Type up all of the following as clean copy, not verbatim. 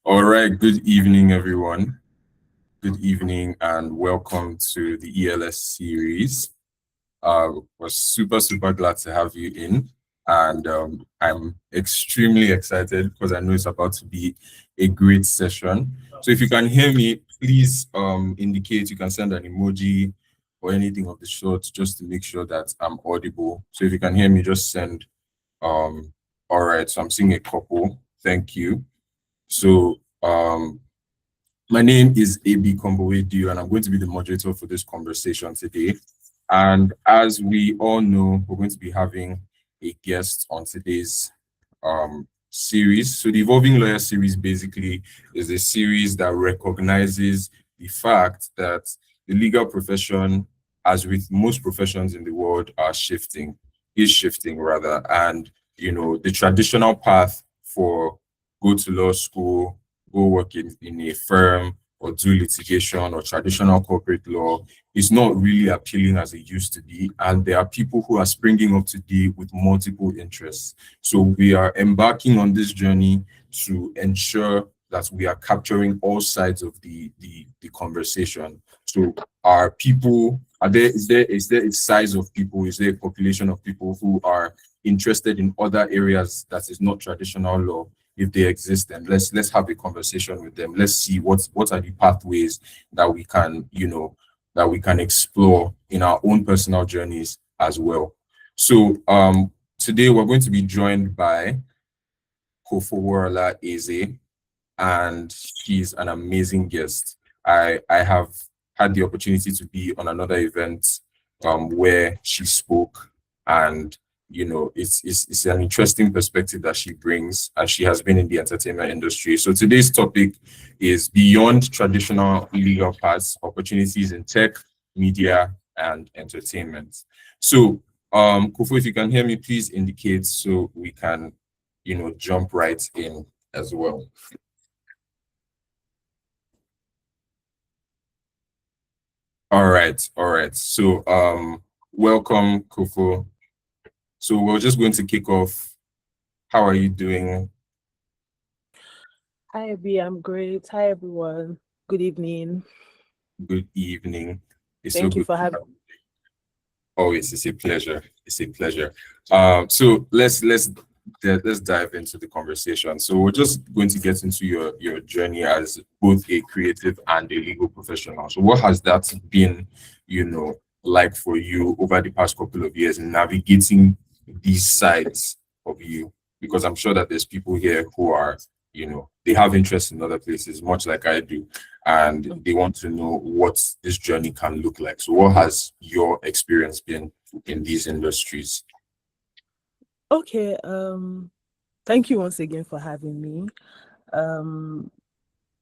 All right, good evening, everyone. Good evening, and welcome to the ELS series. We're super glad to have you in, and I'm extremely excited because I know it's about to be a great session. So if you can hear me, please indicate. You can send an emoji or anything of the sort, just to make sure that I'm audible. So if you can hear me, just send. All right, so I'm seeing a couple. Thank you. So my name is AB Kombowedu, and I'm going to be the moderator for this conversation today. And as we all know, we're going to be having a guest on today's series. So the Evolving Lawyer series basically is a series that recognizes the fact that the legal profession, as with most professions in the world, is shifting rather. And, the traditional path for go to law school, go work in a firm, or do litigation or traditional corporate law is not really appealing as it used to be. And there are people who are springing up today with multiple interests. So we are embarking on this journey to ensure that we are capturing all sides of the conversation. So is there a size of people, is there a population of people who are interested in other areas that is not traditional law? If they exist, then let's have a conversation with them. Let's see what are the pathways that we can explore in our own personal journeys as well. So today we're going to be joined by Kofoworola Eze, and she's an amazing guest. I have had the opportunity to be on another event where she spoke, and it's an interesting perspective that she brings, and she has been in the entertainment industry. So today's topic is beyond traditional legal paths, opportunities in tech, media, and entertainment. So Kofo, if you can hear me, please indicate so we can jump right in as well. All right. So welcome, Kofo. So we're just going to kick off. How are you doing? Hi, Abby. I'm great. Hi, everyone. Good evening. Good evening. It's so Thank you good. for having me. Always, it's a pleasure. It's a pleasure. So let's dive into the conversation. So we're just going to get into your journey as both a creative and a legal professional. So what has that been, like for you over the past couple of years, navigating these sides of you? Because I'm sure that there's people here who are, they have interest in other places, much like I do, and they want to know what this journey can look like. So what has your experience been in these industries? Okay. Thank you once again for having me. Um,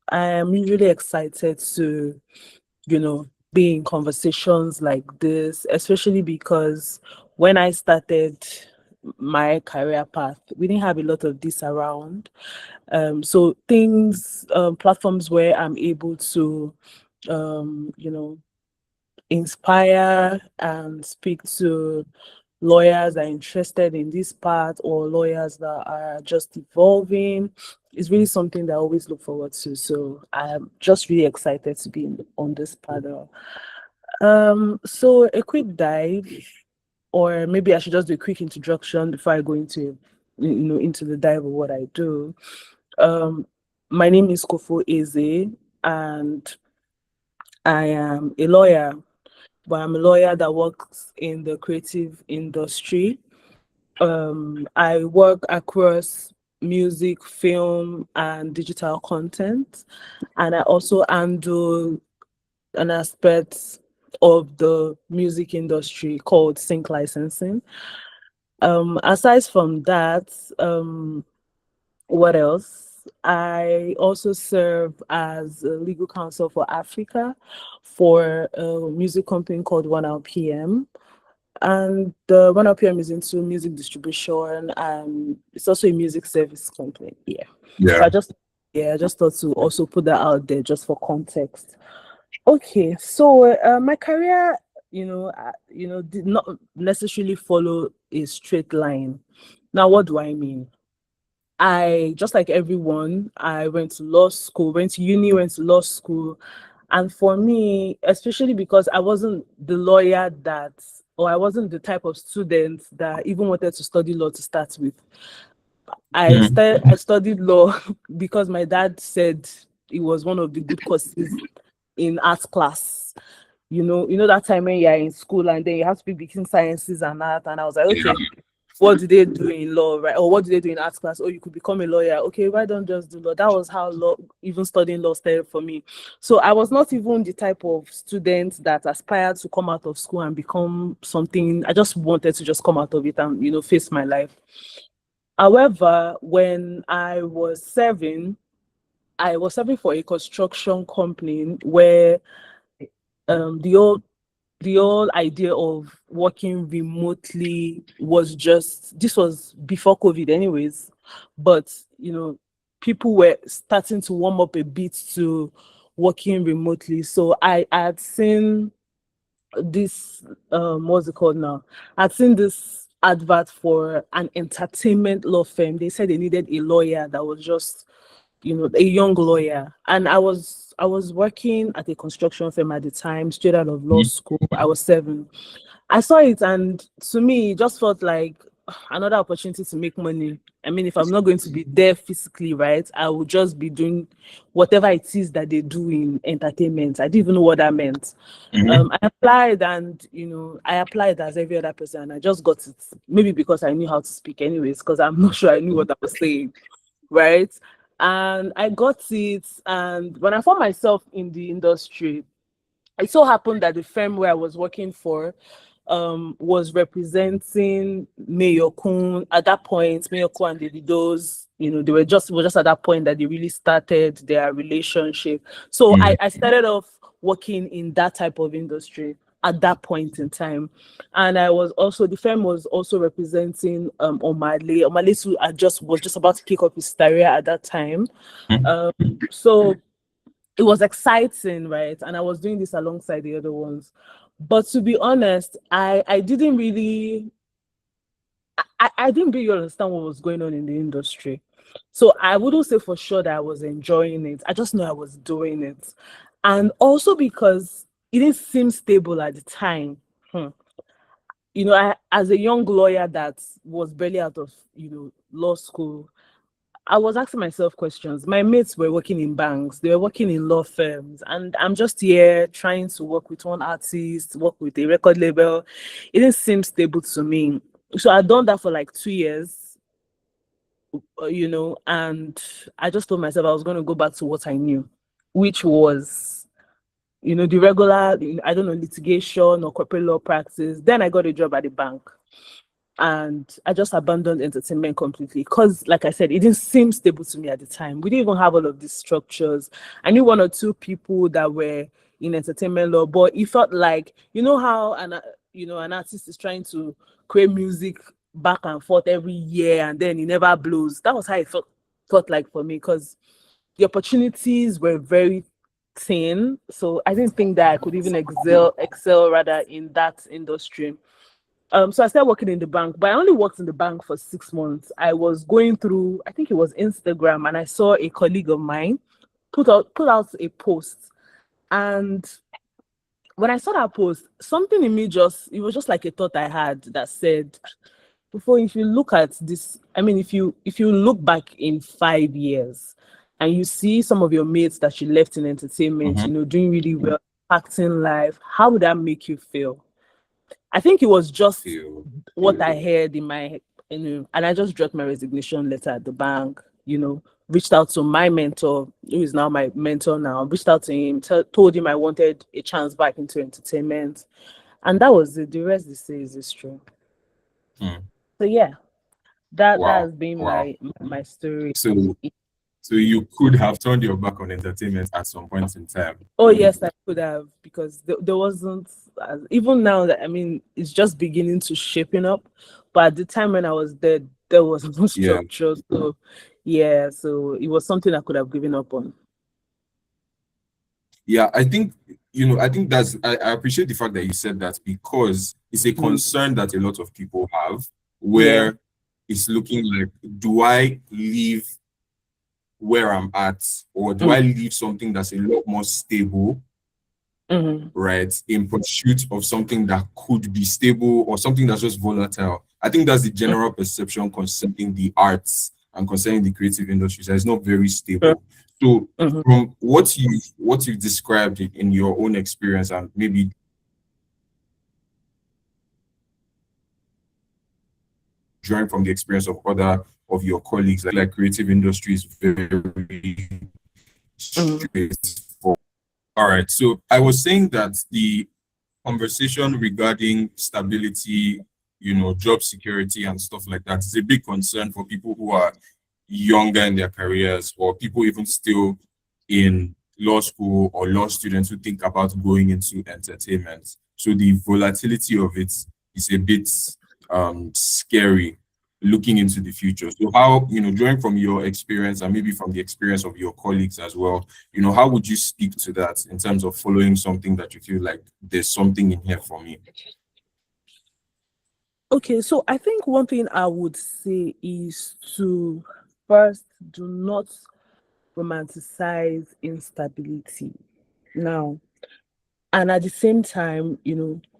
I am really excited to, be in conversations like this, especially because when I started my career path, we didn't have a lot of this around. So platforms where I'm able to, you know, inspire and speak to lawyers that are interested in this part or lawyers that are just evolving is really something that I always look forward to. So I'm just really excited to be on this panel. So a quick dive, or maybe I should just do a quick introduction before I go into the dive of what I do. Um, my name is Kofo Eze, and I am a lawyer, but I'm a lawyer that works in the creative industry. I work across music, film, and digital content, and I also handle an aspect of the music industry called sync licensing. Aside from that, what else? I also serve as a legal counsel for Africa for a music company called 1RPM. And the 1RPM is into music distribution, and it's also a music service company. Yeah. So Yeah. I just thought to also put that out there just for context. Okay, so my career, did not necessarily follow a straight line. Now, what do I mean? I, just like everyone, I went to law school, went to uni, went to law school. And for me, especially because I wasn't the lawyer that, or I wasn't the type of student that even wanted to study law to start with. Mm. I studied law because my dad said it was one of the good courses in art class. You know that time when you're in school and then you have to be between sciences and art. And I was like, Yeah. okay, what do they do in law, right? Or what do they do in arts class? Oh, you could become a lawyer. Okay, why don't just do law? That was how law, even studying law, started for me. So I was not even the type of student that aspired to come out of school and become something. I just wanted to just come out of it and face my life. However, when I was serving for a construction company where the whole idea of working remotely was just, this was before COVID anyways, but people were starting to warm up a bit to working remotely. So I had seen this what's it called now? I'd seen this advert for an entertainment law firm. They said they needed a lawyer that was just a young lawyer. And I was working at a construction firm at the time, straight out of law Mm. school. I was 7. I saw it, and to me, it just felt like another opportunity to make money. I mean, if I'm not going to be there physically, right, I would just be doing whatever it is that they do in entertainment. I didn't even know what that meant. Mhm. I applied, and I applied as every other person, and I just got it. Maybe because I knew how to speak, anyways, because I'm not sure I knew what I was saying, right? And I got it. And when I found myself in the industry, it so happened that the firm where I was working for was representing Mayor Kun at that point. Mayor Kun and Davido's, they were just, it was just at that point that they really started their relationship. So Mm. I started off working in that type of industry at that point in time. And I was also, the firm was also representing Omale. Omale too was just about to kick off his career at that time. Mm. So it was exciting, right? And I was doing this alongside the other ones. But to be honest, I didn't really I didn't really understand what was going on in the industry. So I wouldn't say for sure that I was enjoying it. I just know I was doing it. And also because it didn't seem stable at the time. Hmm. As a young lawyer that was barely out of, law school, I was asking myself questions. My mates were working in banks, they were working in law firms, and I'm just here trying to work with one artist, work with a record label. It didn't seem stable to me. So I'd done that for like 2 years, and I just told myself I was going to go back to what I knew, which was, the regular, I don't know, litigation or corporate law practice. Then I got a job at the bank, and I just abandoned entertainment completely because, like I said, it didn't seem stable to me at the time. We didn't even have all of these structures. I knew one or two people that were in entertainment law, but it felt like, how an artist is trying to create music back and forth every year and then it never blows. That was how it felt like for me, because the opportunities were very thin. So I didn't think that I could even excel rather in that industry. So I started working in the bank, but I only worked in the bank for 6 months. I was going through, I think it was Instagram, and I saw a colleague of mine put out a post. And when I saw that post, something in me it was just like a thought I had that said, before, if you look at this, I mean, if you look back in 5 years and you see some of your mates that you left in entertainment, Mhm. doing really well, acting life, how would that make you feel? I think it was just Feel. what I heard in my head, and I just dropped my resignation letter at the bank, reached out to my mentor, who is now my mentor now, reached out to him, told him I wanted a chance back into entertainment. And that was it. The rest, they say, is history. Mm. So yeah, that Wow. has been Wow. my story. So you could have turned your back on entertainment at some point in time. Oh yes, I could have, because there wasn't, even now that, I mean, it's just beginning to shaping up, but at the time when I was there was no Yeah. structure. So yeah, so it was something I could have given up on. Yeah, I think I appreciate the fact that you said that, because it's a Mm. concern that a lot of people have, Yeah. where it's looking like, do I leave where I'm at, or do Mm, I leave something that's a lot more stable, mhm, right, in pursuit of something that could be stable or something that's just volatile? I think that's the mm, general perception concerning the arts and concerning the creative industries. That it's not very sure, stable. So mhm. from what you described in your own experience, and maybe drawing from the experience of other of your colleagues, like creative industry is very Mhm. straightforward. All right. So I was saying that the conversation regarding stability, job security and stuff like that is a big concern for people who are younger in their careers, or people even still in law school, or law students who think about going into entertainment. So the volatility of it is a bit scary looking into the future. So how, drawing from your experience and maybe from the experience of your colleagues as well, how would you speak to that in terms of following something that you feel like there's something in here for me? Okay, so I think one thing I would say is to first do not romanticize instability now. And at the same time,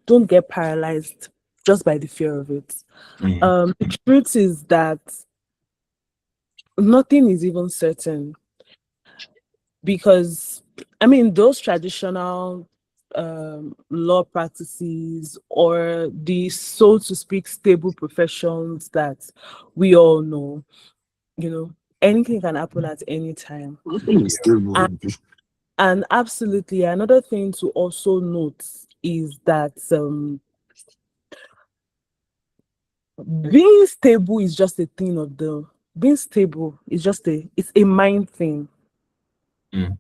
don't get paralyzed just by the fear of it. Mm, The truth is that nothing is even certain, because I mean those traditional law practices, or the, so to speak, stable professions that we all know, anything can happen at any time. And, and absolutely, another thing to also note is that being stable is just a thing of the being stable is just it's a mind thing. mm,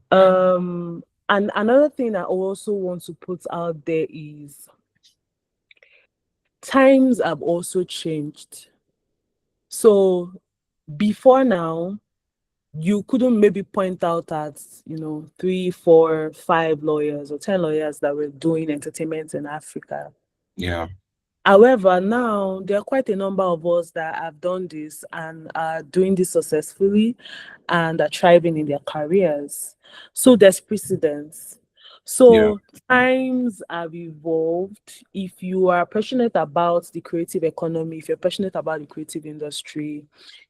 And another thing I also want to put out there is times have also changed. So before now, you couldn't maybe point out at, 3, 4, 5 lawyers or 10 lawyers that were doing entertainment in Africa. yeah, However, now there are quite a number of us that have done this and are doing this successfully and are thriving in their careers. So there's precedence. yeah, So times have evolved. If you are passionate about the creative economy, if you're passionate about the creative industry,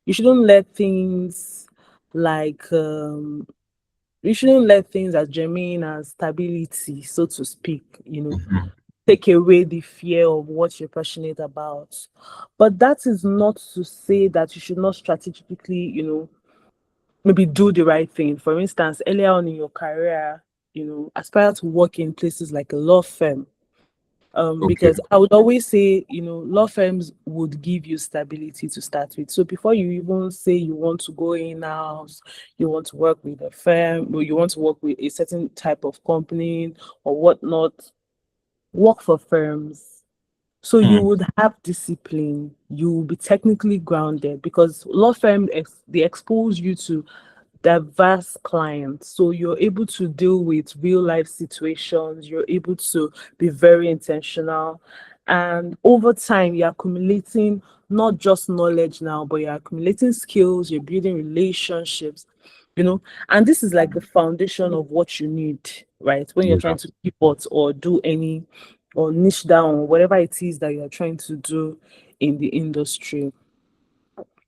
you shouldn't let things like you shouldn't let things as germane as stability, so to speak, mhm, take away the fear of what you're passionate about. But that is not to say that you should not strategically, maybe do the right thing. For instance, earlier on in your career, aspire to work in places like a law firm. okay, Because I would always say, law firms would give you stability to start with. So before you even say you want to go in house, you want to work with a firm, or you want to work with a certain type of company or whatnot, work for firms. So you mm, would have discipline. You will be technically grounded, because law firm they expose you to diverse clients. So you're able to deal with real life situations. You're able to be very intentional. And over time, you're accumulating not just knowledge now, but you're accumulating skills, you're building relationships, and this is like the foundation of what you need, right? When you're yeah, trying to pivot or do any or niche down or whatever it is that you're trying to do in the industry.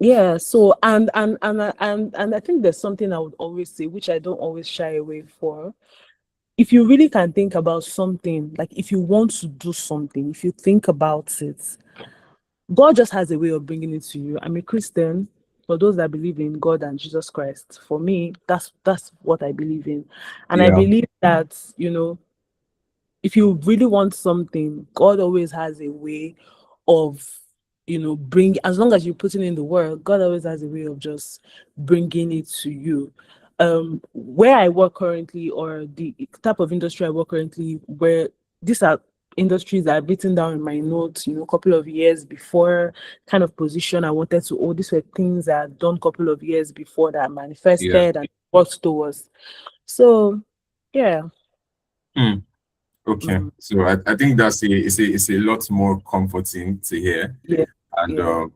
Yeah, so and I think there's something I would always say, which I don't always shy away for. If you really can think about something, like if you want to do something, if you think about it, God just has a way of bringing it to you. I'm a Christian. For those that believe in God and Jesus Christ, for me, that's what I believe in, and I yeah, believe that if you really want something, God always has a way of, bring, as long as you put it in the world, God always has a way of just bringing it to you. Where I work currently, or the type of industry I work currently, where these are industries that I've written down in my notes, a couple of years before, kind of position I wanted to, oh, these were things that I've done a couple of years before that I yeah. manifested and worked towards. So, yeah. Mm, okay. Mhm. So I think that's it's a lot more comforting to hear. Yeah, And yeah.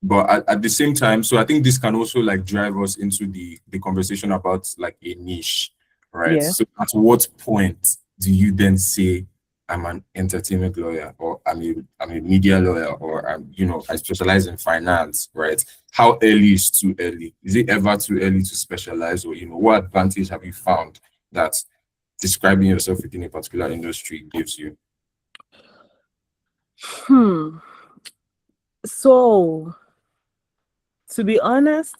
but at the same time, so I think this can also like drive us into the conversation about like a niche, right? Yeah. So at what point do you then say I'm an entertainment lawyer, or I'm a media lawyer, or I specialize in finance, right? How early is too early? Is it ever too early to specialize, or what advantage have you found that describing yourself within a particular industry gives you? Hmm. So, to be honest,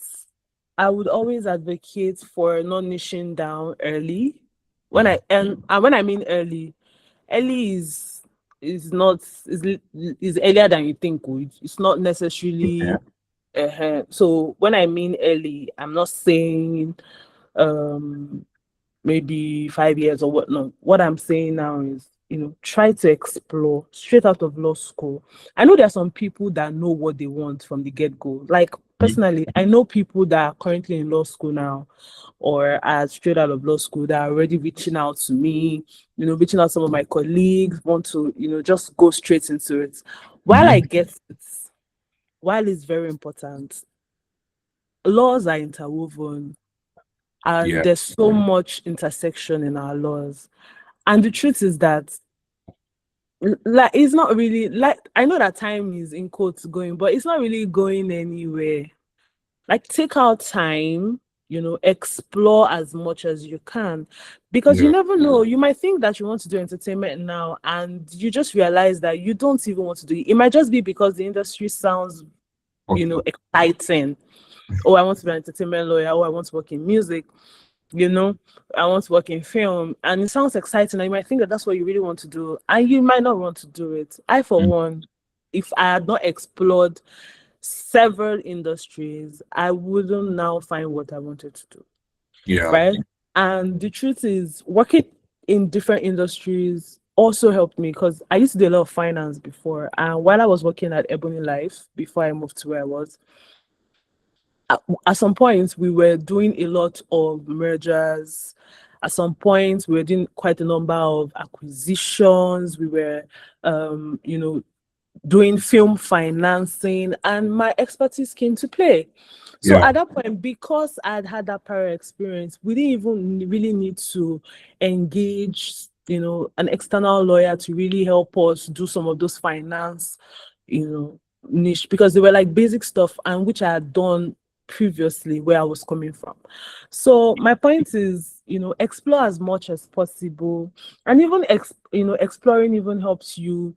I would always advocate for not niching down early. When I mean early, early is not is earlier than you think. It's not Yeah. necessarily. So when I mean early, I'm not saying um maybe 5 years or whatnot. What I'm saying now is, try to explore straight out of law school. I know there are some people that know what they want from the get-go. Like personally, I know people that are currently in law school now or are straight out of law school that are already reaching out to me, reaching out to some of my colleagues, want to, just go straight into it. While I Mhm. get it, while it's very important, laws are interwoven and Yeah. there's so much intersection in our laws. And the truth is that, like, it's not really like, I know that time is in quotes going, but it's not really going anywhere. Like, take out time, explore as much as you can, because you Yeah. never know. You might think that you want to do entertainment now, and you just realize that you don't even want to do it. It might just be because the industry sounds, Okay. exciting. Oh, I want to be an entertainment lawyer. Oh, I want to work in music. you know, I want to work in film. And it sounds exciting. And you might think that that's what you really want to do. And you might not want to do it. I, for Mm. one, if I had not explored several industries, I wouldn't now find what I wanted to do. Yeah. Right. And the truth is, working in different industries also helped me because I used to do a lot of finance before. And while I was working at Ebony Life, before I moved to where I was, at some point we were doing a lot of mergers. At some point we were doing quite a number of acquisitions. We were doing film financing, and my expertise came to play. So Yeah. at that point, because I'd had that prior experience, we didn't even really need to engage, an external lawyer to really help us do some of those finance, niche, because they were like basic stuff and which I had done previously where I was coming from. So my point is, explore as much as possible, and even exploring even helps you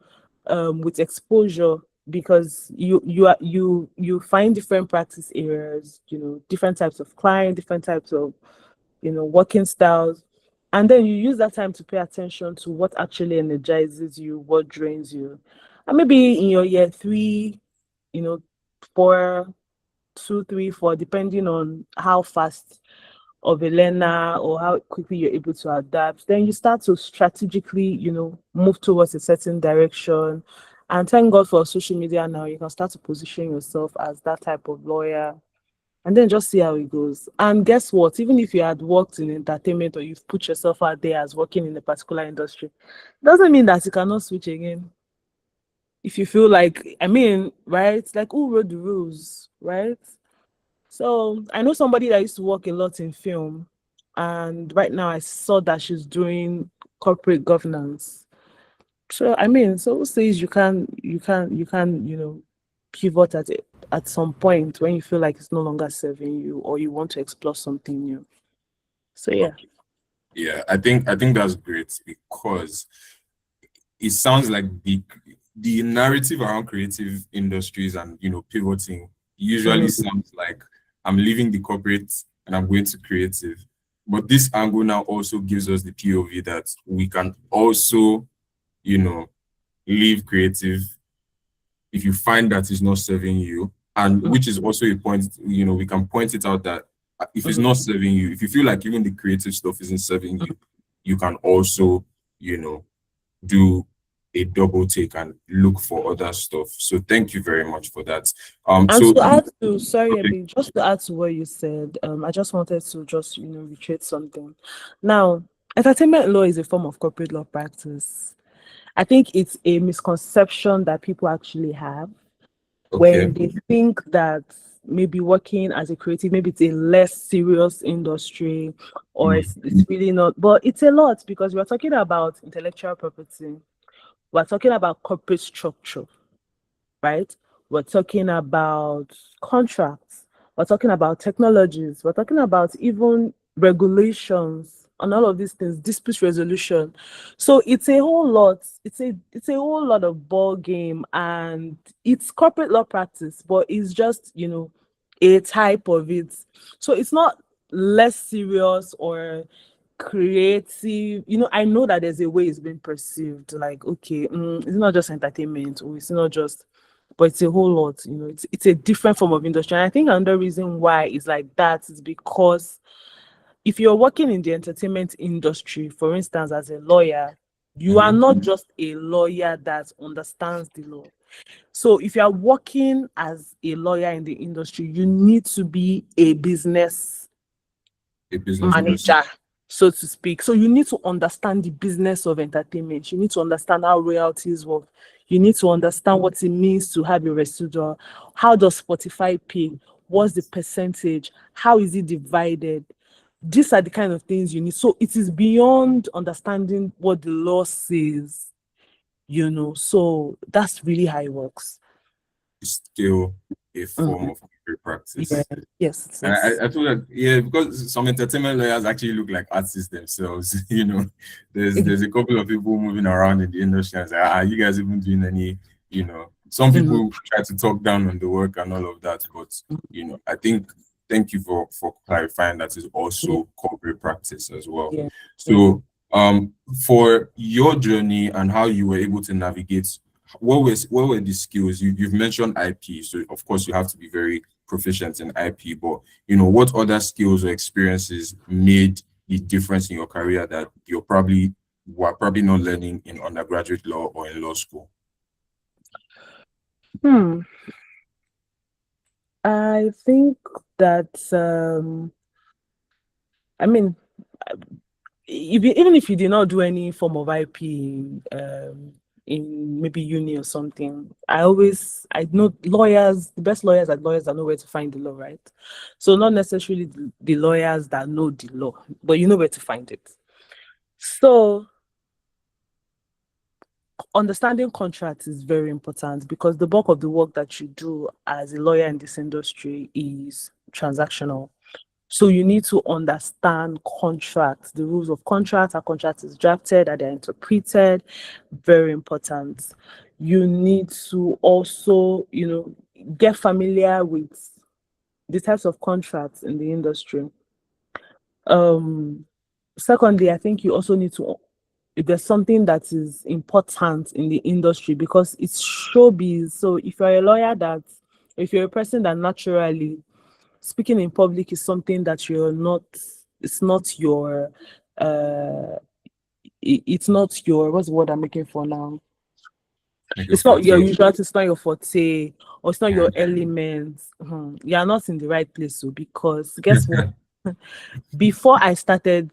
with exposure, because you find different practice areas, different types of client, different types of working styles, and then you use that time to pay attention to what actually energizes you, what drains you. And maybe in your year three, you know 4, 2, 3, 4, depending on how fast of a learner or how quickly you're able to adapt, then you start to strategically, move towards a certain direction. And thank God for social media now, you can start to position yourself as that type of lawyer and then just see how it goes. And guess what? Even if you had worked in entertainment or you've put yourself out there as working in a particular industry, doesn't mean that you cannot switch again. If you feel like, I mean, right? Like, who wrote the rules, right? So I know somebody that used to work a lot in film, and right now I saw that she's doing corporate governance. So I mean, so who says you can pivot at some point when you feel like it's no longer serving you or you want to explore something new. So yeah. Okay. Yeah. I think that's great because it sounds like the narrative around creative industries and pivoting usually Mhm. sounds like I'm leaving the corporate and I'm going to creative. But this angle now also gives us the POV that we can also, you know, leave creative if you find that it's not serving you, and Mhm. which is also a point, we can point it out that if it's Mhm. not serving you, if you feel like even the creative stuff isn't serving you, you can also, you know, do a double take and look for other stuff. So thank you very much for that. And So to add to, sorry, okay, Abby, just to add to what you said, I just wanted to just, reiterate something. Now, entertainment law is a form of corporate law practice. I think it's a misconception that people actually have. Okay. when they think that maybe working as a creative, maybe it's a less serious industry, or Mm. it's really not. But it's a lot, because we're talking about intellectual property, we're talking about corporate structure, right? We're talking about contracts, we're talking about technologies, we're talking about even regulations and all of these things, dispute resolution. So it's a whole lot. It's a whole lot of ball game, and it's corporate law practice, but it's just, a type of it. So it's not less serious or creative. I know that there's a way it's been perceived, like, okay, it's not just entertainment, or it's not just, but it's a whole lot. It's a different form of industry. And I think another reason why it's like that is because if you're working in the entertainment industry, for instance, as a lawyer, you are Mhm. not just a lawyer that understands the law. So if you are working as a lawyer in the industry, you need to be a business A business person. manager, so to speak. So you need to understand the business of entertainment. You need to understand how royalties work. You need to understand what it means to have a residual. How does Spotify pay? What's the percentage? How is it divided? These are the kind of things you need. So it is beyond understanding what the law says. So that's really how it works. It's still a form Mhm. of corporate Yeah. practice. Yes, it And is. I feel like, yeah, because some entertainment lawyers actually look like artists themselves. There's a couple of people moving around in the industry and say, are you guys even doing any, some Mhm. people try to talk down on the work and all of that. But, I think, thank you for clarifying that is Yeah, also corporate practice as well. yeah, yeah. So, for your journey and how you were able to navigate, what were the skills? You've mentioned IP, so of course you have to be very proficient in IP, but what other skills or experiences made the difference in your career that were probably not learning in undergraduate law or in law school? Hmm. I think that I mean, even if you did not do any form of IP in maybe uni or something, I know lawyers, the best lawyers are lawyers that know where to find the law, right? So not necessarily the lawyers that know the law, but you know where to find it. So understanding contracts is very important, because the bulk of the work that you do as a lawyer in this industry is transactional. So you need to understand contracts, the rules of contracts, how contract is drafted, how they're interpreted. Very important. You need to also, get familiar with the types of contracts in the industry. Um, Secondly, I think you also need to, if there's something that is important in the industry, because it's showbiz. So if you're a person that naturally speaking in public is something that it's not your, uh, it's not your, what's the word I'm making for now? Like a It's not your 40. usual, it's not your forte, or it's not your Mhm. element. You are not in the right place. So, because guess what? Before I started,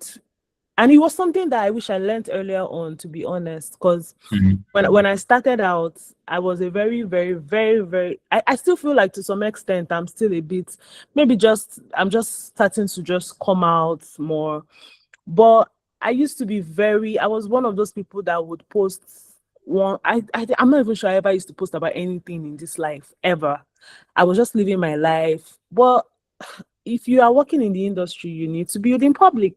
and it was something that I wish I learned earlier on, to be honest, because Mhm. when I started out, I was a very, very, very, very, I still feel like to some extent I'm still a bit, maybe just I'm just starting to just come out more. But I was one of those people that would post I'm not even sure I ever used to post about anything in this life ever. I was just living my life. But if you are working in the industry, you need to build in public,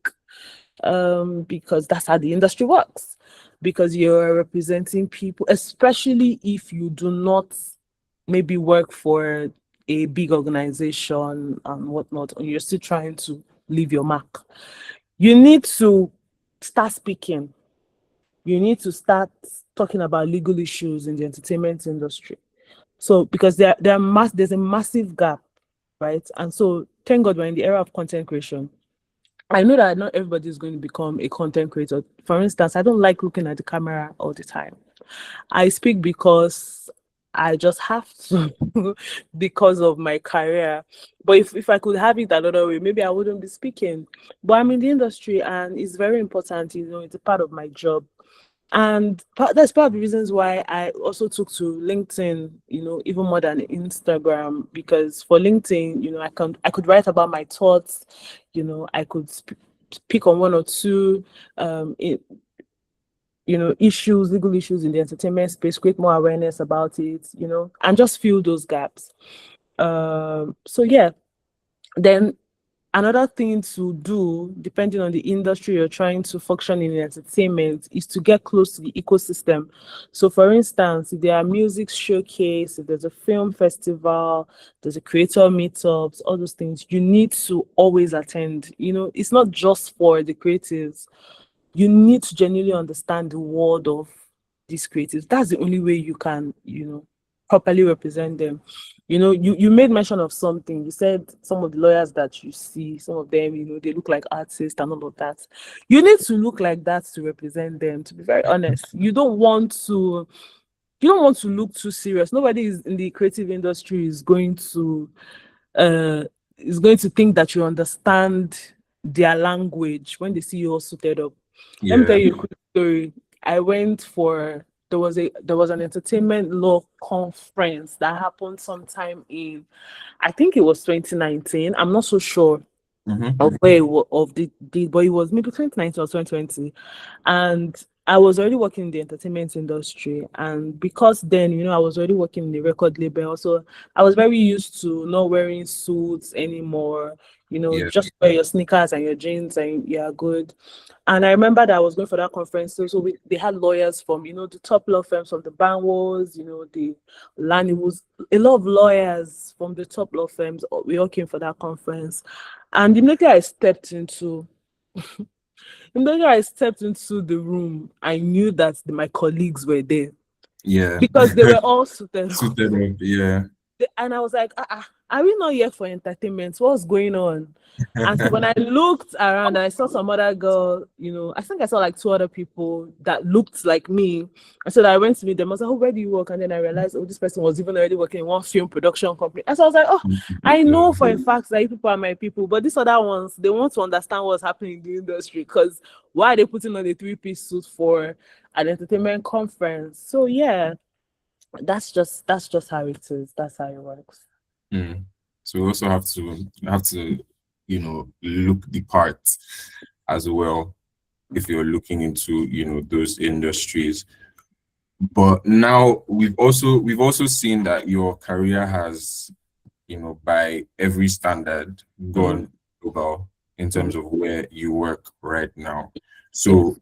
because that's how the industry works. Because you're representing people, especially if you do not maybe work for a big organization and whatnot, and you're still trying to leave your mark. You need to start speaking. You need to start talking about legal issues in the entertainment industry. So because there's a massive gap, right? And so thank God we're in the era of content creation. I know that not everybody is going to become a content creator. For instance, I don't like looking at the camera all the time. I speak because I just have to because of my career. But if I could have it another way, maybe I wouldn't be speaking. But I'm in the industry and it's very important, it's a part of my job. And that's part of the reasons why I also took to LinkedIn, even more than Instagram, because for LinkedIn, I could write about my thoughts, I could pick on one or two issues, legal issues in the entertainment space, create more awareness about it, and just fill those gaps. So yeah, then another thing to do, depending on the industry you're trying to function in entertainment, is to get close to the ecosystem. So, for instance, if there are music showcase, if there's a film festival, there's a creator meetups, all those things, you need to always attend. It's not just for the creatives. You need to genuinely understand the world of these creatives. That's the only way you can, properly represent them. You made mention of something. You said some of the lawyers that you see, some of them, they look like artists and all of that. You need to look like that to represent them, to be very honest. You don't want to look too serious. Nobody is in the creative industry uh is going to think that you understand their language when they see you all suited up. Let me tell Yeah. you a quick story. I went for there was an entertainment law conference that happened sometime in, I think it was 2019. I'm not so sure Mm-hmm. of where of the but it was maybe 2019 or 2020. And I was already working in the entertainment industry, and because then I was already working in the record label, so I was very used to not wearing suits anymore. Yeah. Just wear your sneakers and your jeans and you're good. And I remember that I was going for that conference. So they had lawyers from, the top law firms, from the Banwos, the Laniwos, a lot of lawyers from the top law firms. We all came for that conference. And immediately I stepped into the room, I knew that my colleagues were there Yeah. because they were all suited up. Suited up. Yeah. And I was like, are we not here for entertainment? What's going on? And so when I looked around, I saw some other girl, I think I saw like two other people that looked like me. And so I went to meet them. I was like, oh, where do you work? And then I realized, oh, this person was even already working in one film production company. And so I was like, oh, I know for a fact that you people are my people. But these other ones, they want to understand what's happening in the industry. Because why are they putting on a three-piece suit for an entertainment conference? So yeah, that's just how it is. That's how it works. Mm. So we also have to look the part as well if you're looking into those industries. But now we've also seen that your career has, by every standard, gone global in terms of where you work right now. So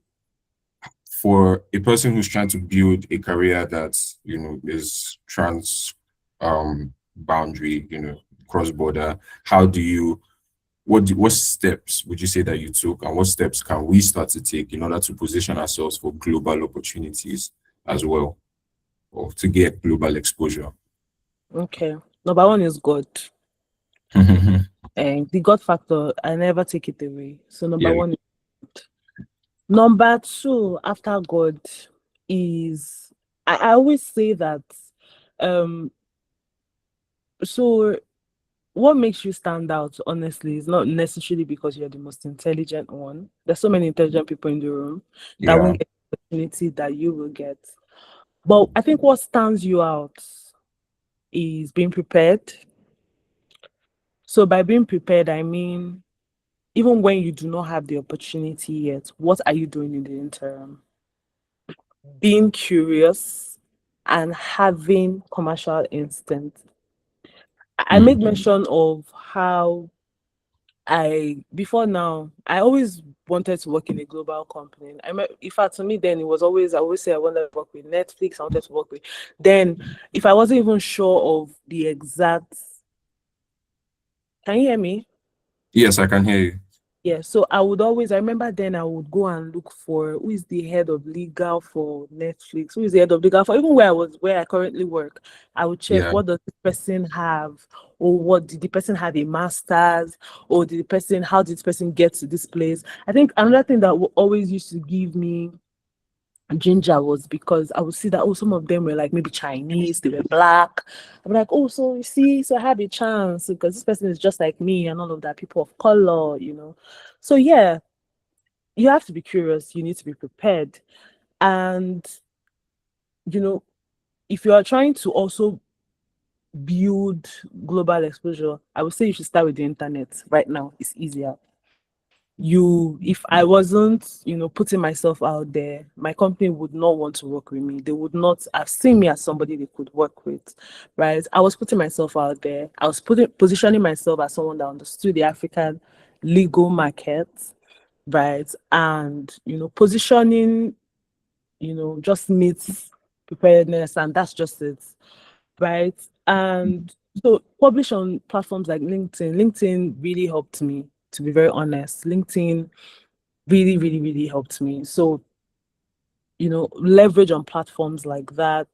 for a person who's trying to build a career that's is trans boundary, cross border, how do you what steps would you say that you took, and what steps can we start to take in order to position ourselves for global opportunities as well, or to get global exposure? Okay. Number one is God. And the God factor, I never take it away. So number Yeah. one. Number two, after God, is I always say that um so what makes you stand out, honestly, is not necessarily because you're the most intelligent one. There's so many intelligent people in the room that Yeah. won't get the opportunity that you will get. But I think what stands you out is being prepared. So by being prepared, I mean, even when you do not have the opportunity yet, what are you doing in the interim? Being curious and having commercial instinct. I made Mm. mention of how before now, I always wanted to work in a global company. In fact, to me, then I always say I wanted to work with Netflix. I wanted to work with. Then, if I wasn't even sure of the exact, can you hear me? Yes, I can hear you. Yeah, so I remember then I would go and look for who is the head of legal for Netflix, who is the head of legal for even where I currently work. I would check, Yeah. what does this person have, or what did the person have a master's, or how did this person get to this place? I think another thing that always used to give me ginger was because I would see that, oh, some of them were like maybe Chinese, they were black. I'm like, oh, so you see, so I have a chance because this person is just like me and all of that, people of color. So yeah, you have to be curious, you need to be prepared. And, you know, if you are trying to also build global exposure, I would say you should start with the internet right now. It's easier. If I wasn't, putting myself out there, my company would not want to work with me. They would not have seen me as somebody they could work with, right? I was putting myself out there. I was positioning myself as someone that understood the African legal market, right? And, positioning, just meets preparedness, and that's just it, right? And so publish on platforms like LinkedIn. LinkedIn really helped me, to be very honest. LinkedIn really, really, really helped me. So, leverage on platforms like that,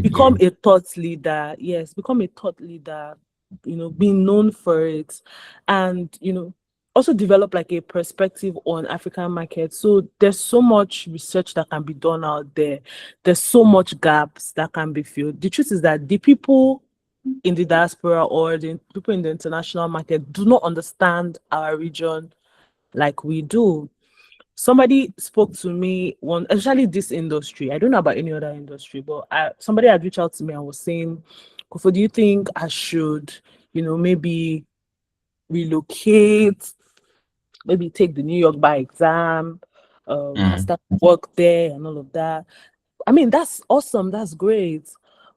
become Yeah. a thought leader. Yes, become a thought leader, being known for it. And, also develop like a perspective on African markets. So there's so much research that can be done out there. There's so much gaps that can be filled. The truth is that the people in the diaspora or the people in the international market do not understand our region like we do. Somebody spoke to me one, especially this industry. I don't know about any other industry, but somebody had reached out to me and was saying, Kofo, do you think I should, maybe relocate, maybe take the New York bar exam, and start work there and all of that? I mean, that's awesome. That's great.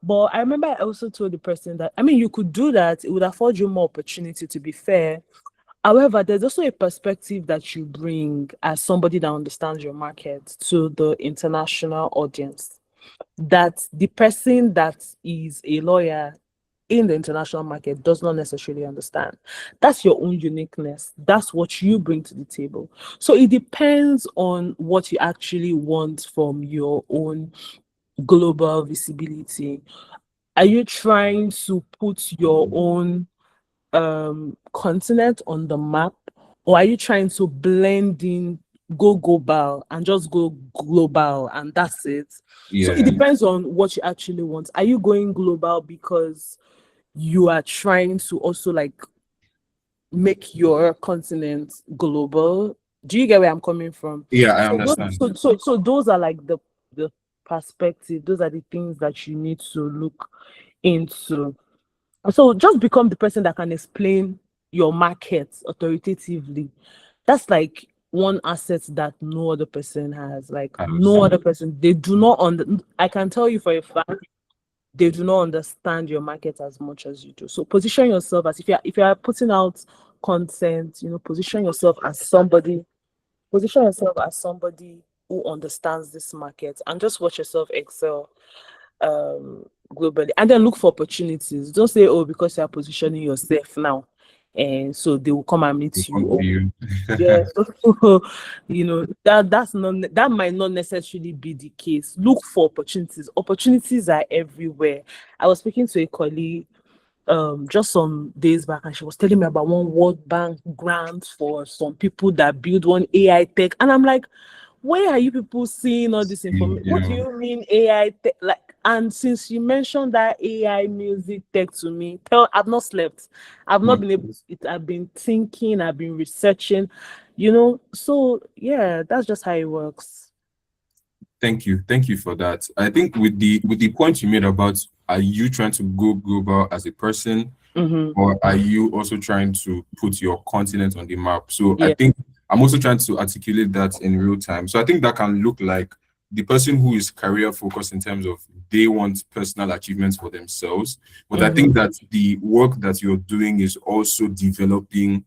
But I remember I also told the person that, I mean, you could do that. It would afford you more opportunity, to be fair. However, there's also a perspective that you bring as somebody that understands your market to the international audience. That the person that is a lawyer in the international market does not necessarily understand. That's your own uniqueness. That's what you bring to the table. So it depends on what you actually want from your own global visibility. Are you trying to put your own continent on the map, or are you trying to blend in, go global and just go global and that's it? So it Yeah. depends on what you actually want. Are you going global because you are trying to also like make your continent global? Do you get where I'm coming from? Yeah, I So understand. so those are like the perspective. Those are the things that you need to look into. So just become the person that can explain your market authoritatively. That's like one asset that no other person has. Like I no understand. other person, they do not I can tell you for a fact they do not understand your market as much as you do. So position yourself as, if you are putting out content, position yourself as somebody who understands this market, and just watch yourself excel globally, and then look for opportunities. Don't say, oh, because you are positioning yourself now and so they will come and We meet you. come to Oh, you. yes. That might not necessarily be the case. Look for opportunities are everywhere. I was speaking to a colleague just some days back, and she was telling me about one World Bank grant for some people that build one AI tech, and I'm like, where are you people seeing all this information? What do Yeah. you mean AI tech? Like, and since you mentioned that AI music tech to me, I've not slept. I've not been able to eat. I've been thinking. I've been researching. So yeah, that's just how it works. Thank you for that. I think with the point you made about, are you trying to go global as a person, Mm-hmm. or are you also trying to put your continent on the map? So I Yeah. think I'm also trying to articulate that in real time. So I think that can look like the person who is career focused in terms of they want personal achievements for themselves. But I think Mm-hmm. that the work that you're doing is also developing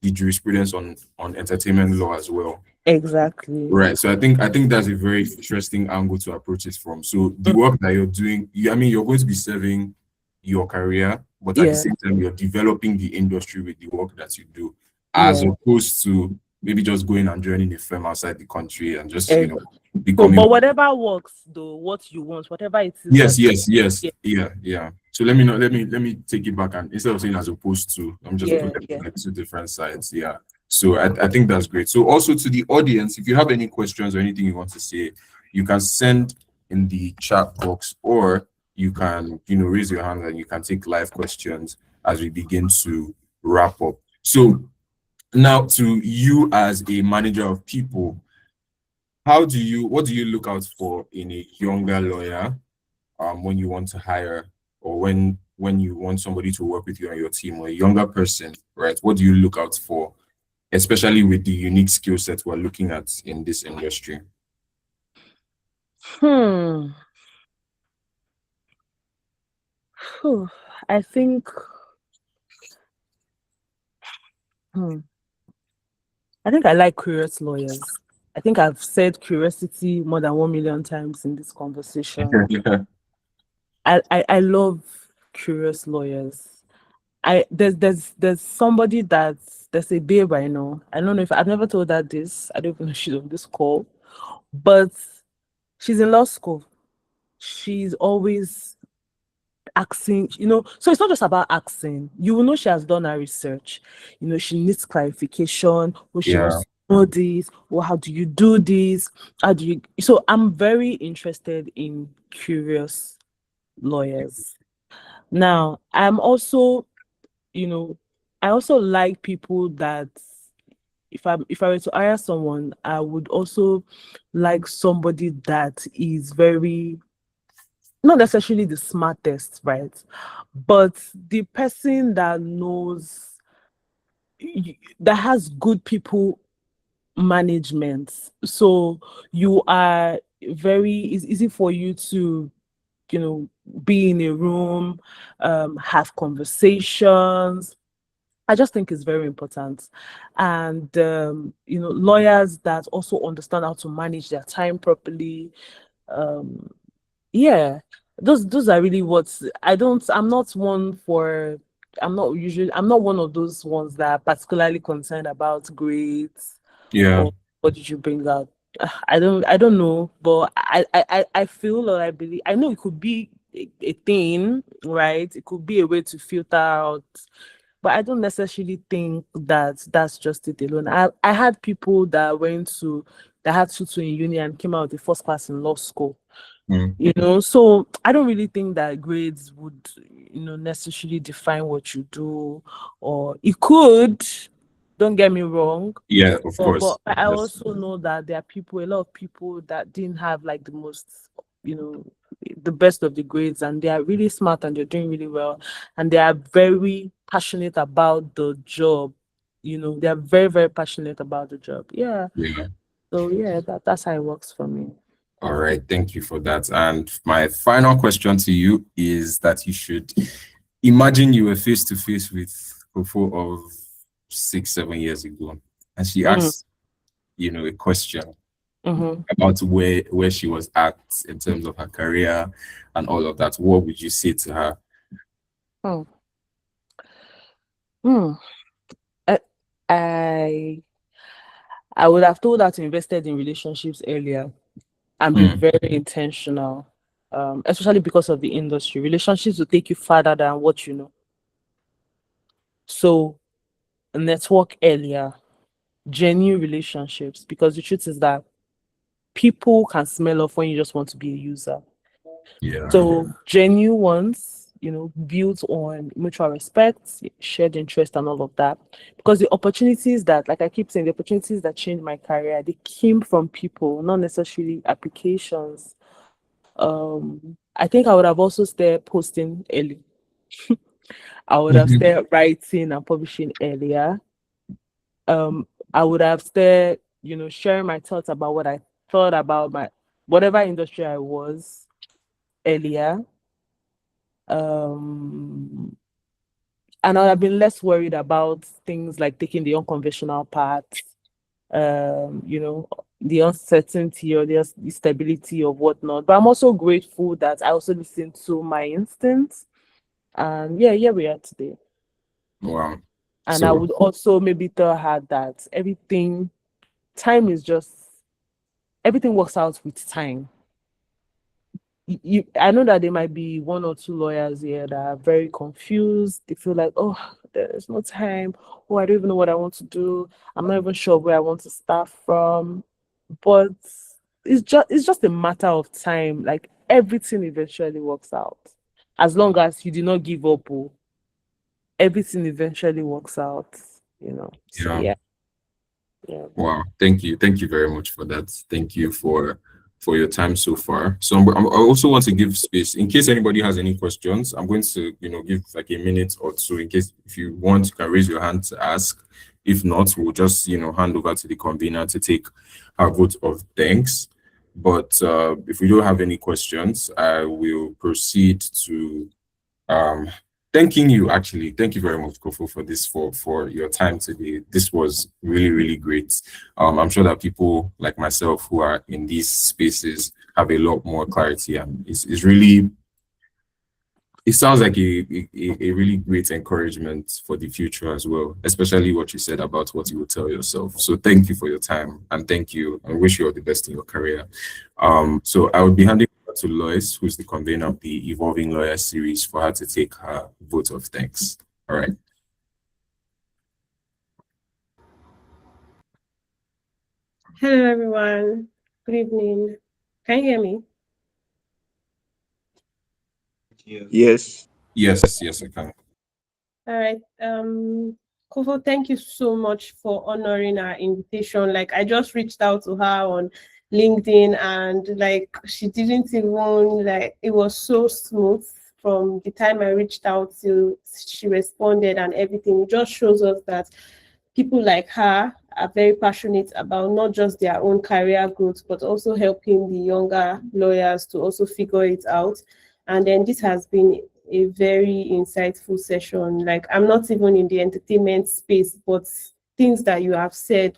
the jurisprudence on entertainment law as well. Exactly. Right. So I think that's a very interesting angle to approach it from. So the Mm. work that you're doing, I mean, you're going to be serving your career, but at the Yeah. same time, you're developing the industry with the work that you do, as Yeah. opposed to maybe just going and joining a firm outside the country and just, Exactly. So, becoming. but whatever works, though, what you want, whatever it is Yes, that, yes, yes. yeah, Yeah, yeah. So let me take it back, and instead of saying as opposed to, I'm just yeah, put them yeah. like two different sides. Yeah. So I think that's great. So also to the audience, if you have any questions or anything you want to say, you can send in the chat box, or you can, raise your hand and you can take live questions as we begin to wrap up. So now to you as a manager of people, what do you look out for in a younger lawyer when you want to hire, or when you want somebody to work with you on your team, or a younger person, right? What do you look out for, especially with the unique skill set we're looking at in this industry? Hmm. Phew. I think. Hmm. I think I like curious lawyers. I think I've said curiosity more than 1 million times in this conversation. I love curious lawyers. There's somebody there's a babe I know. I don't know if I've never told her this. I don't even know if she's on this call, but she's in law school. She's always asking, so it's not just about asking. You will know she has done her research. She needs clarification, or she Yeah. wants to know this, or how do you do this? How do you so I'm very interested in curious lawyers. Now, I also like people that if I were to hire someone, I would also like somebody that is very not necessarily the smartest, right? But the person that knows that has good people management. So it's easy for you to, be in a room, have conversations. I just think it's very important. And lawyers that also understand how to manage their time properly. Um, yeah, those are really what I don't I'm not one for I'm not one of those ones that are particularly concerned about grades Yeah. or what did you bring out. I don't know, but I feel or I believe I know it could be a thing, right? It could be a way to filter out, but I don't necessarily think that that's just it alone. I had people that had tutu in uni and came out with the first class in law school. Mm. So I don't really think that grades would, necessarily define what you do, or it could, don't get me wrong. Yeah, of But course. I Yes. also know that there are a lot of people that didn't have like the most, you know, the best of the grades, and they are really smart and they're doing really well, and they are very passionate about the job. They are very, very passionate about the job. Yeah. Yeah. So yeah, that's how it works for me. All right. Thank you for that. And my final question to you is that you should imagine you were face to face with Kofo of 6, 7 years ago, and she Mm, asked, a question mhm. about where she was at in terms of her career and all of that. What would you say to her? Mm, mm. I, I I would have told her to invested in relationships earlier and be Mm. very intentional, especially because of the industry. Relationships will take you further than what you know. So network earlier, genuine relationships, because the truth is that people can smell off when you just want to be a user. Yeah. So genuine ones, built on mutual respect, shared interest, and all of that. Because the opportunities that, like I keep saying, the opportunities that changed my career, they came from people, not necessarily applications. I think I would have also started posting early. I would have Mhm. started writing and publishing earlier. I would have started, sharing my thoughts about what I thought about my whatever industry I was earlier. Um, and I would have been less worried about things like taking the unconventional path, the uncertainty or the stability of whatnot. But I'm also grateful that I also listened to my instincts. And yeah, here we are today. Wow. And I So would also maybe tell her that time is just, everything works out with time. I know that there might be one or two lawyers here that are very confused. They feel like, oh, there's no time. Oh, I don't even know what I want to do. I'm not even sure where I want to start from. But it's just a matter of time. Like everything eventually works out. As long as you do not give up, everything eventually works out. So yeah. yeah. Yeah. Wow, thank you very much for that. Thank you for your time so far. So I also want to give space in case anybody has any questions. I'm going to give like a minute or two in case if you want, you can raise your hand to ask. If not, we'll just hand over to the convener to take our vote of thanks. But if we don't have any questions, I will proceed to um thanking you. Actually, thank you very much, Kofo, for this, for your time today. This was really, really great. I'm sure that people like myself who are in these spaces have a lot more clarity, and it's really, it sounds like a really great encouragement for the future as well, especially what you said about what you would tell yourself. So thank you for your time, and thank you, and wish you all the best in your career. So I would be handing over to Lois, who's the convener of the Evolving Lawyer series, for her to take her vote of thanks. All right. Hello, everyone. Good evening. Can you hear me? Yes. Yes, I can. All right. Kofo, thank you so much for honoring our invitation. Like, I just reached out to her on LinkedIn, and like she didn't even like, it was so smooth from the time I reached out till she responded and everything. It just shows us that people like her are very passionate about not just their own career growth, but also helping the younger lawyers to also figure it out. And then this has been a very insightful session. Like, I'm not even in the entertainment space, but things that you have said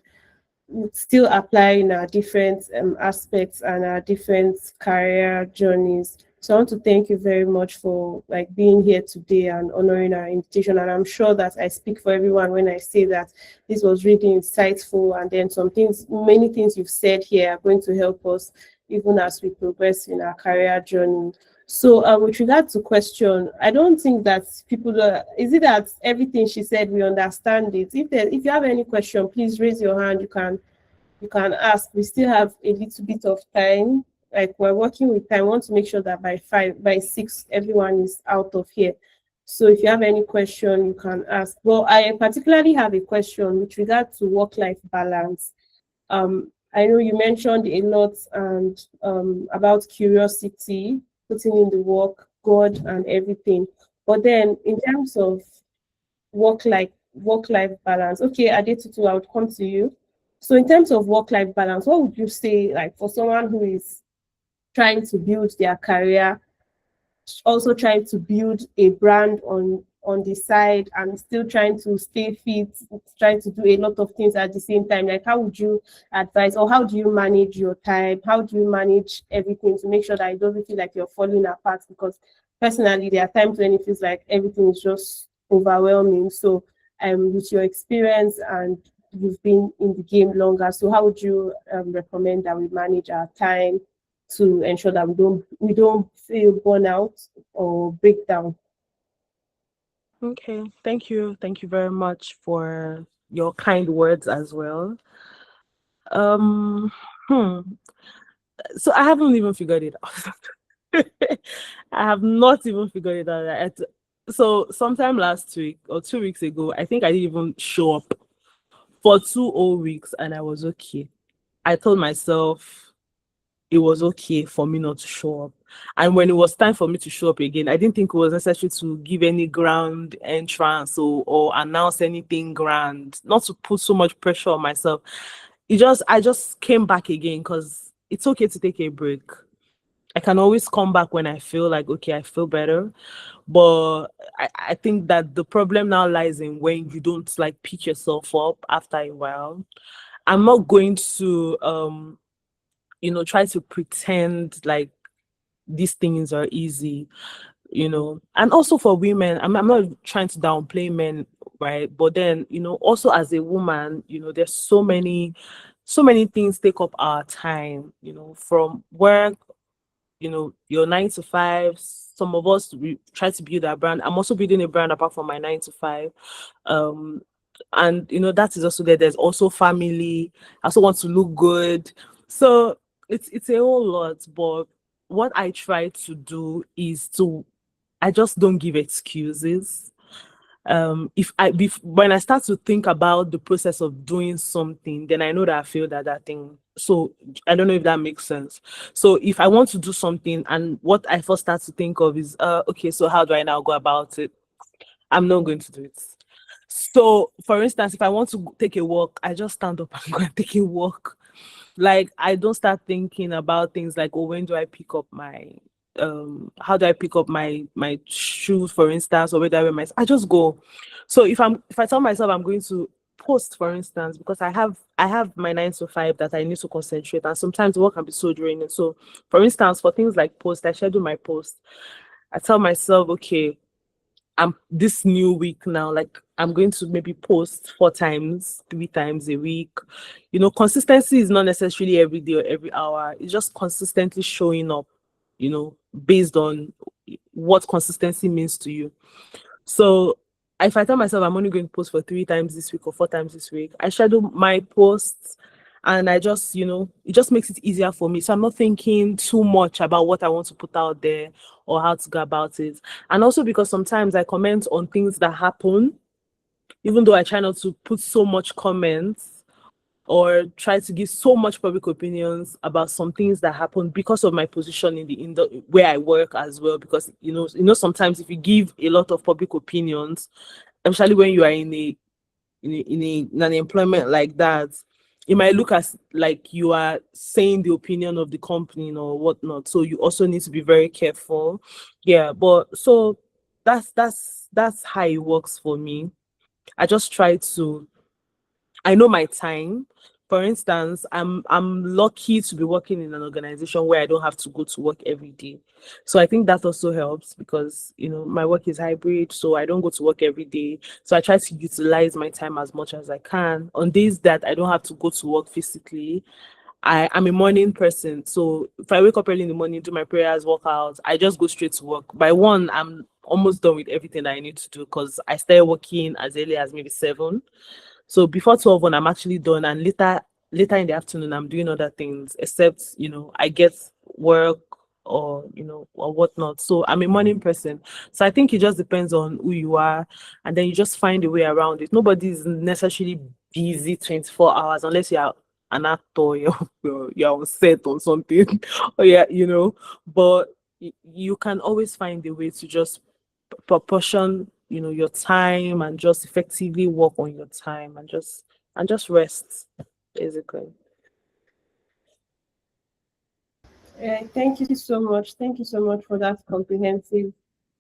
would still apply in our different aspects and our different career journeys. So I want to thank you very much for like being here today and honoring our invitation. And I'm sure that I speak for everyone when I say that this was really insightful. And then some things, many things you've said here are going to help us even as we progress in our career journey. So, with regard to question, I don't think that people is it that everything she said we understand it. If you have any question, please raise your hand. You can ask. We still have a little bit of time. Like, we're working with time. We want to make sure that by 6, everyone is out of here. So if you have any question, you can ask. Well, I particularly have a question with regard to work-life balance. I know you mentioned a lot and about curiosity, putting in the work, God, and everything. But then, in terms of work-life balance, okay, Adetutu, I would come to you. So, in terms of work-life balance, what would you say, like, for someone who is trying to build their career, also trying to build a brand on the side and still trying to stay fit, trying to do a lot of things at the same time? Like, how would you advise, or how do you manage your time? How do you manage everything to make sure that it doesn't feel like you're falling apart? Because personally, there are times when it feels like everything is just overwhelming. So with your experience, and you've been in the game longer, so how would you recommend that we manage our time to ensure that we don't feel burnout or breakdown? Okay. Thank you very much for your kind words as well. Um, hmm. So I haven't even figured it out. I have not even figured it out. So sometime last week or 2 weeks ago, I think I didn't even show up for 2 whole weeks, and I was okay. I told myself it was okay for me not to show up. And when it was time for me to show up again, I didn't think it was necessary to give any ground entrance or announce anything grand, not to put so much pressure on myself. I just came back again because it's okay to take a break. I can always come back when I feel like, okay, I feel better. But I think that the problem now lies in when you don't like pick yourself up after a while. I'm not going to try to pretend like these things are easy, and also for women, I'm not trying to downplay men, right? But then, also as a woman, there's so many things take up our time, from work, your 9 to 5. Some of us, we try to build our brand. I'm also building a brand apart from my 9 to 5. um and that is also there. There's also family. I also want to look good. So it's a whole lot. But what I try to do is I just don't give excuses. When I start to think about the process of doing something, then I know that I failed at that thing. So I don't know if that makes sense. So if I want to do something and what I first start to think of is okay, so how do I now go about it? I'm not going to do it. So for instance, if I want to take a walk, I just stand up and go and take a walk. Like I don't start thinking about things like, oh, when do I pick up my how do I pick up my shoes, for instance, or where do I wear my, I just go. So if I tell myself I'm going to post, for instance, because I have my 9 to 5 that I need to concentrate, and sometimes work can be so draining. So for instance, for things like post, I schedule my post. I tell myself, okay, I'm this new week now, like I'm going to maybe post 4 times, 3 times a week. Consistency is not necessarily every day or every hour. It's just consistently showing up, based on what consistency means to you. So if I tell myself I'm only going to post for 3 times this week or 4 times this week, I schedule my posts, and I just, it just makes it easier for me. So I'm not thinking too much about what I want to put out there or how to go about it. And also because sometimes I comment on things that happen, even though I try not to put so much comments or try to give so much public opinions about some things that happen because of my position in the where I work as well. Because sometimes if you give a lot of public opinions, especially when you are in an employment like that, it might look as like you are saying the opinion of the company or whatnot. So you also need to be very careful. Yeah, but so that's how it works for me. I just try to, I know my time. For instance, I'm lucky to be working in an organization where I don't have to go to work every day. So I think that also helps because my work is hybrid, so I don't go to work every day. So I try to utilize my time as much as I can. On days that I don't have to go to work physically, I'm a morning person. So if I wake up early in the morning, do my prayers, work out, I just go straight to work. By 1, I'm almost done with everything that I need to do because I started working as early as maybe 7. So before 12, when I'm actually done, and later in the afternoon, I'm doing other things, except, I get work or, or whatnot. So I'm a morning person. So I think it just depends on who you are, and then you just find a way around it. Nobody's necessarily busy 24 hours unless you're an actor, you're on set on something, or yeah, but you can always find a way to just proportion your time and just effectively work on your time and just rest, basically. Thank you so much. Thank you so much for that comprehensive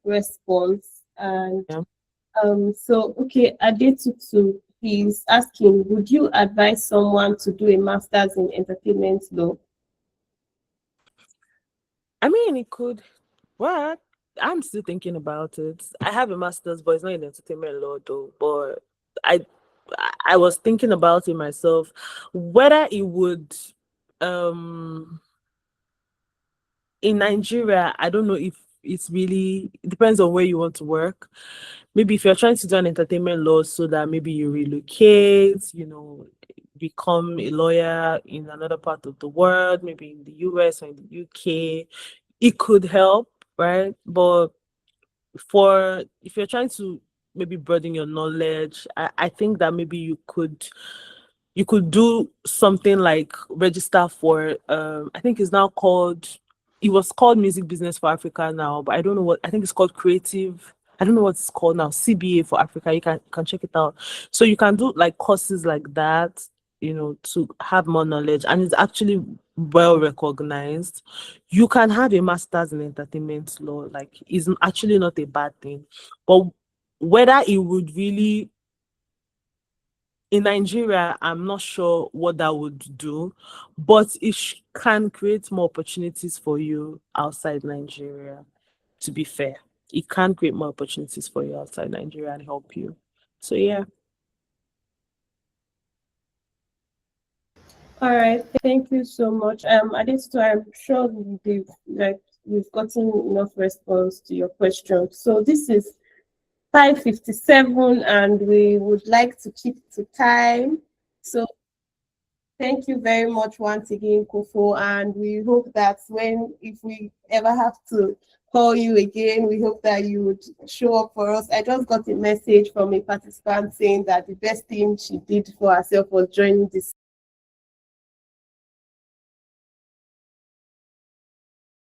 response. And Yeah. so okay, Adetutu is asking, would you advise someone to do a master's in entertainment law? I mean, it could. Well, I'm still thinking about it. I have a master's, but it's not in entertainment law though. But I I was thinking about it myself, whether it would in Nigeria, I don't know if it's really, it depends on where you want to work. Maybe if you're trying to do an entertainment law so that maybe you relocate, become a lawyer in another part of the world, maybe in the US or in the UK, it could help, right? But for if you're trying to maybe broaden your knowledge, I think that maybe you could do something like register for I think it's now called, it was called Music Business for Africa now, but I don't know what, I think it's called Creative, I don't know what it's called now, CBA for Africa. You can check it out. So you can do like courses like that, to have more knowledge, and it's actually well recognized. You can have a master's in entertainment law, like it's actually not a bad thing. But whether it would really, in Nigeria, I'm not sure what that would do, but it can create more opportunities for you outside Nigeria. To be fair, it can create more opportunities for you outside Nigeria and help you. So yeah. All right, thank you so much. Adetutu, I'm sure we've gotten enough response to your question. So this is 5:57, and we would like to keep to time. So thank you very much once again, Kofo, and we hope that if we ever have to call you again. We hope that you would show up for us. I just got a message from a participant saying that the best thing she did for herself was joining this